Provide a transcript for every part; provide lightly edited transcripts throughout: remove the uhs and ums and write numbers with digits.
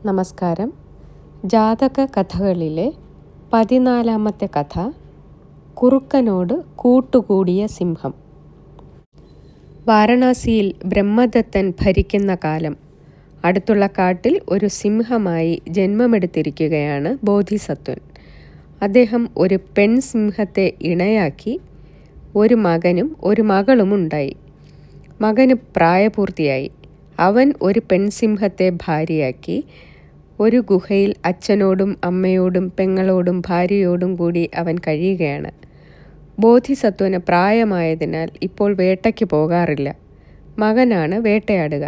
നമസ്കാരം. ജാതക കഥകളിലെ 14-ാമത്തെ കഥ കുറുക്കനോട് കൂട്ടുകൂടിയ സിംഹം. വാരണാസിയിൽ ബ്രഹ്മദത്തൻ ഭരിക്കുന്ന കാലം. അടുത്തുള്ള കാട്ടിൽ ഒരു സിംഹമായി ജന്മമെടുത്തിരിക്കുകയാണ് ബോധിസത്വൻ. അദ്ദേഹം ഒരു പെൺസിംഹത്തെ ഇണയാക്കി. ഒരു മകനും ഒരു മകളുമുണ്ടായി. മകന് പ്രായപൂർത്തിയായി. അവൻ ഒരു പെൺസിംഹത്തെ ഭാര്യയാക്കി. ഒരു ഗുഹയിൽ അച്ഛനോടും അമ്മയോടും പെങ്ങളോടും ഭാര്യയോടും കൂടി അവൻ കഴിയുകയാണ്. ബോധിസത്വന് പ്രായമായതിനാൽ ഇപ്പോൾ വേട്ടയ്ക്ക് പോകാറില്ല. മകനാണ് വേട്ടയാടുക.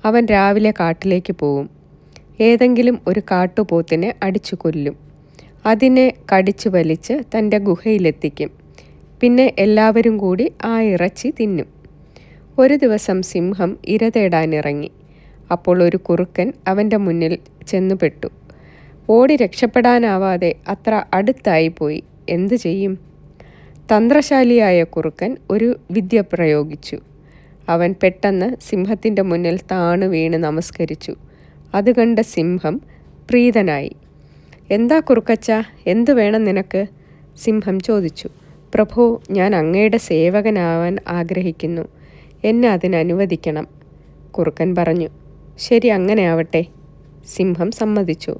അവൻ രാവിലെ കാട്ടിലേക്ക് പോവും. ഏതെങ്കിലും ഒരു കാട്ടുപോത്തിനെ അടിച്ചു കൊല്ലും. അതിനെ കടിച്ചു വലിച്ച് തൻ്റെ ഗുഹയിലെത്തിക്കും. പിന്നെ എല്ലാവരും കൂടി ആ ഇറച്ചി തിന്നും. ഒരു ദിവസം സിംഹം ഇര തേടാനിറങ്ങി. അപ്പോൾ ഒരു കുറുക്കൻ അവൻ്റെ മുന്നിൽ ചെന്നുപെട്ടു. ഓടി രക്ഷപ്പെടാനാവാതെ അത്ര അടുത്തായിപ്പോയി. എന്തു ചെയ്യും? തന്ത്രശാലിയായ കുറുക്കൻ ഒരു വിദ്യ പ്രയോഗിച്ചു. അവൻ പെട്ടെന്ന് സിംഹത്തിൻ്റെ മുന്നിൽ താണു വീണ് നമസ്കരിച്ചു. അത് കണ്ട സിംഹം പ്രീതനായി. എന്താ കുറുക്കച്ച, എന്തു വേണം നിനക്ക്? സിംഹം ചോദിച്ചു. പ്രഭോ, ഞാൻ അങ്ങയുടെ സേവകനാവാൻ ആഗ്രഹിക്കുന്നു. എന്നെ അതിനനുവദിക്കണം. കുറുക്കൻ പറഞ്ഞു. ശരി, അങ്ങനെ ആവട്ടെ. സിംഹം സമ്മതിച്ചു.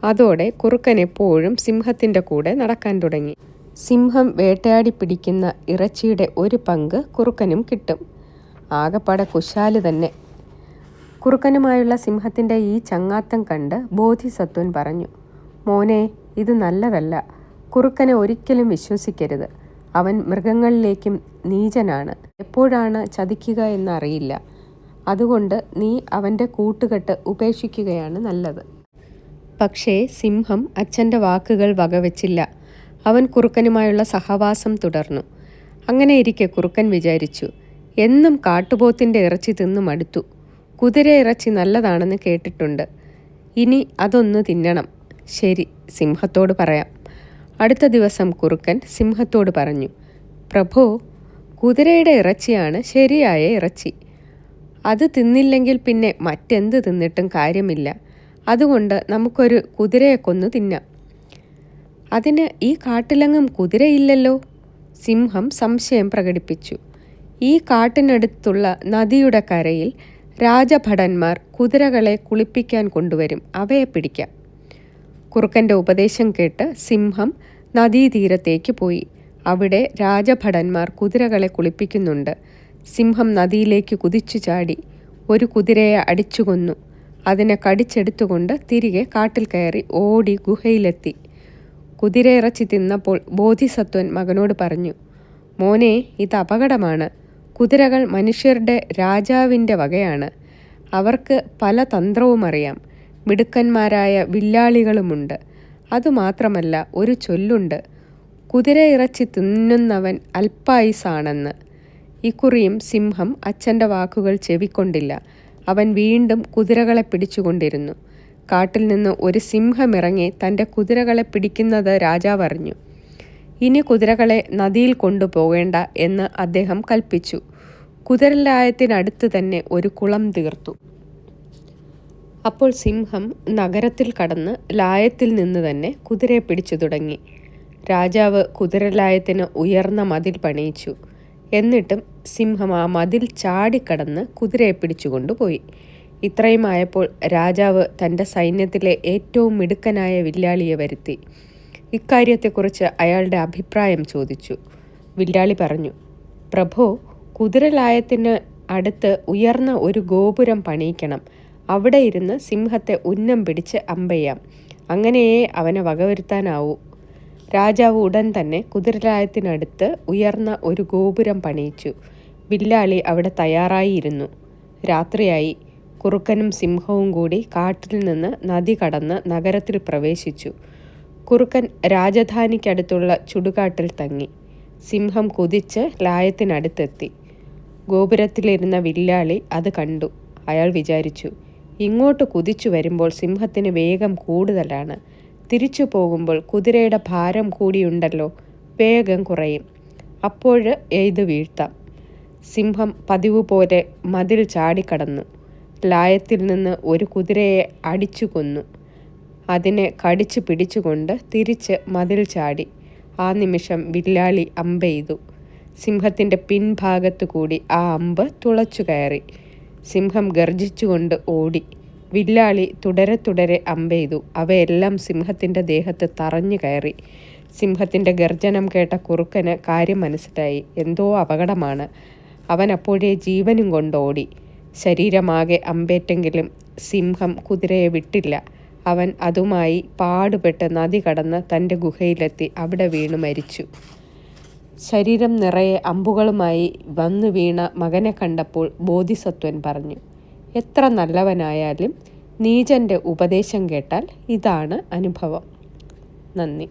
അതോടെ കുറുക്കൻ എപ്പോഴും സിംഹത്തിൻ്റെ കൂടെ നടക്കാൻ തുടങ്ങി. സിംഹം വേട്ടയാടി പിടിക്കുന്ന ഇറച്ചിയുടെ ഒരു പങ്ക് കുറുക്കനും കിട്ടും. ആകപ്പാടെ കുശാല് തന്നെ. കുറുക്കനുമായുള്ള സിംഹത്തിൻ്റെ ഈ ചങ്ങാത്തം കണ്ട് ബോധിസത്വൻ പറഞ്ഞു. മോനെ, ഇത് നല്ലതല്ല. കുറുക്കനെ ഒരിക്കലും വിശ്വസിക്കരുത്. അവൻ മൃഗങ്ങളിലേക്കും നീചനാണ്. എപ്പോഴാണ് ചതിക്കുക എന്നറിയില്ല. അതുകൊണ്ട് നീ അവൻ്റെ കൂട്ടുകെട്ട് ഉപേക്ഷിക്കുകയാണ് നല്ലത്. പക്ഷേ സിംഹം അച്ഛൻ്റെ വാക്കുകൾ വകവെച്ചില്ല. അവൻ കുറുക്കനുമായുള്ള സഹവാസം തുടർന്നു. അങ്ങനെയിരിക്കെ കുറുക്കൻ വിചാരിച്ചു, എന്നും കാട്ടുപോത്തിൻ്റെ ഇറച്ചി തിന്നു മടുത്തു. കുതിര ഇറച്ചി നല്ലതാണെന്ന് കേട്ടിട്ടുണ്ട്. ഇനി അതൊന്ന് തിന്നണം. ശരി, സിംഹത്തോട് പറയാം. അടുത്ത ദിവസം കുറുക്കൻ സിംഹത്തോട് പറഞ്ഞു. പ്രഭോ, കുതിരയുടെ ഇറച്ചിയാണ് ശരിയായ ഇറച്ചി. അത് തിന്നില്ലെങ്കിൽ പിന്നെ മറ്റെന്ത് തിന്നിട്ടും കാര്യമില്ല. അതുകൊണ്ട് നമുക്കൊരു കുതിരയെ കൊന്നു തിന്നാം. അതിന് ഈ കാട്ടിലെങ്ങും കുതിരയില്ലല്ലോ? സിംഹം സംശയം പ്രകടിപ്പിച്ചു. ഈ കാട്ടിനടുത്തുള്ള നദിയുടെ കരയിൽ രാജഭടന്മാർ കുതിരകളെ കുളിപ്പിക്കാൻ കൊണ്ടുവരും. അവയെ പിടിക്കാം. കുറുക്കൻ്റെ ഉപദേശം കേട്ട് സിംഹം നദീതീരത്തേക്ക് പോയി. അവിടെ രാജഭടന്മാർ കുതിരകളെ കുളിപ്പിക്കുന്നുണ്ട്. സിംഹം നദിയിലേക്ക് കുതിച്ചു ചാടി ഒരു കുതിരയെ അടിച്ചു കൊന്നു. അതിനെ കടിച്ചെടുത്തുകൊണ്ട് തിരികെ കാട്ടിൽ കയറി ഓടി ഗുഹയിലെത്തി. കുതിരയിറച്ചി തിന്നപ്പോൾ ബോധിസത്വൻ മകനോട് പറഞ്ഞു. മോനെ, ഇത് അപകടമാണ്. കുതിരകൾ മനുഷ്യരുടെ രാജാവിൻ്റെ വകയാണ്. അവർക്ക് പല തന്ത്രവും അറിയാം. മിടുക്കന്മാരായ വില്ലാളികളുമുണ്ട്. അതുമാത്രമല്ല, ഒരു ചൊല്ലുണ്ട്, കുതിര ഇറച്ചി തിന്നുന്നവൻ അല്പായുസാണെന്ന്. ഇക്കുറിയും സിംഹം അച്ഛൻ്റെ വാക്കുകൾ ചെവിക്കൊണ്ടില്ല. അവൻ വീണ്ടും കുതിരകളെ പിടിച്ചുകൊണ്ടിരുന്നു. കാട്ടിൽ നിന്ന് ഒരു സിംഹമിറങ്ങി തൻ്റെ കുതിരകളെ പിടിക്കുന്നത് രാജാവ് അറിഞ്ഞു. ഇനി കുതിരകളെ നദിയിൽ കൊണ്ടുപോകേണ്ട എന്ന് അദ്ദേഹം കൽപ്പിച്ചു. കുതിരലായത്തിനടുത്ത് തന്നെ ഒരു കുളം തീർത്തു. അപ്പോൾ സിംഹം നഗരത്തിൽ കടന്ന് ലായത്തിൽ നിന്ന് തന്നെ കുതിരയെ പിടിച്ചു തുടങ്ങി. രാജാവ് കുതിരലായത്തിന് ഉയർന്ന മതിൽ പണിയിച്ചു. എന്നിട്ടും സിംഹം ആ മതിൽ ചാടിക്കടന്ന് കുതിരയെ പിടിച്ചുകൊണ്ടുപോയി. ഇത്രയുമായപ്പോൾ രാജാവ് തൻ്റെ സൈന്യത്തിലെ ഏറ്റവും മിടുക്കനായ വില്ലാളിയെ വരുത്തി. ഇക്കാര്യത്തെക്കുറിച്ച് അയാളുടെ അഭിപ്രായം ചോദിച്ചു. വില്ലാളി പറഞ്ഞു. പ്രഭോ, കുതിരലായത്തിന് അടുത്ത് ഉയർന്ന ഒരു ഗോപുരം പണിയിക്കണം. അവിടെ ഇരുന്ന് സിംഹത്തെ ഉന്നം പിടിച്ച് അമ്പെയ്യാം. അങ്ങനെയേ അവനെ വകവരുത്താനാവൂ. രാജാവ് ഉടൻ തന്നെ കുതിരലായത്തിനടുത്ത് ഉയർന്ന ഒരു ഗോപുരം പണിയിച്ചു. വില്ലാളി അവിടെ തയ്യാറായിരുന്നു. രാത്രിയായി. കുറുക്കനും സിംഹവും കൂടി കാട്ടിൽ നിന്ന് നദി കടന്ന് നഗരത്തിൽ പ്രവേശിച്ചു. കുറുക്കൻ രാജധാനിക്കടുത്തുള്ള ചുടുകാട്ടിൽ തങ്ങി. സിംഹം കുതിച്ച് ലായത്തിനടുത്തെത്തി. ഗോപുരത്തിലിരുന്ന വില്ലാളി അത് കണ്ടു. അയാൾ വിചാരിച്ചു, ഇങ്ങോട്ട് കുതിച്ചു വരുമ്പോൾ സിംഹത്തിന് വേഗം കൂടുതലാണ്. തിരിച്ചു പോകുമ്പോൾ കുതിരയുടെ ഭാരം കൂടിയുണ്ടല്ലോ, വേഗം കുറയും. അപ്പോൾ എയ്ത് വീഴ്ത്താം. സിംഹം പതിവ് പോലെ മതിൽ ചാടിക്കടന്നു. ലായത്തിൽ നിന്ന് ഒരു കുതിരയെ അടിച്ചു കൊന്നു. അതിനെ കടിച്ചു പിടിച്ചുകൊണ്ട് തിരിച്ച് മതിൽ ചാടി. ആ നിമിഷം വില്ലാളി അമ്പെയ്തു. സിംഹത്തിൻ്റെ പിൻഭാഗത്തു കൂടി ആ അമ്പ് തുളച്ചു കയറി. സിംഹം ഗർജിച്ചുകൊണ്ട് ഓടി. വില്ലാളി തുടരെ തുടരെ അമ്പെയ്തു. അവയെല്ലാം സിംഹത്തിൻ്റെ ദേഹത്ത് തറഞ്ഞു കയറി. സിംഹത്തിൻ്റെ ഗർജനം കേട്ട കുറുക്കന് കാര്യം മനസ്സിലായി. എന്തോ അപകടമാണ്. അവൻ അപ്പോഴേ ജീവനും കൊണ്ടോടി. ശരീരമാകെ അമ്പേറ്റെങ്കിലും സിംഹം കുതിരയെ വിട്ടില്ല. അവൻ അതുമായി പാടുപെട്ട് നദി കടന്ന് തൻ്റെ ഗുഹയിലെത്തി അവിടെ വീണു മരിച്ചു. ശരീരം നിറയെ അമ്പുകളുമായി വന്നു വീണ മകനെ കണ്ടപ്പോൾ ബോധിസത്വൻ പറഞ്ഞു, എത്ര നല്ലവനായാലും നീചൻ്റെ ഉപദേശം കേട്ടാൽ ഇതാണ് അനുഭവം. നന്ദി.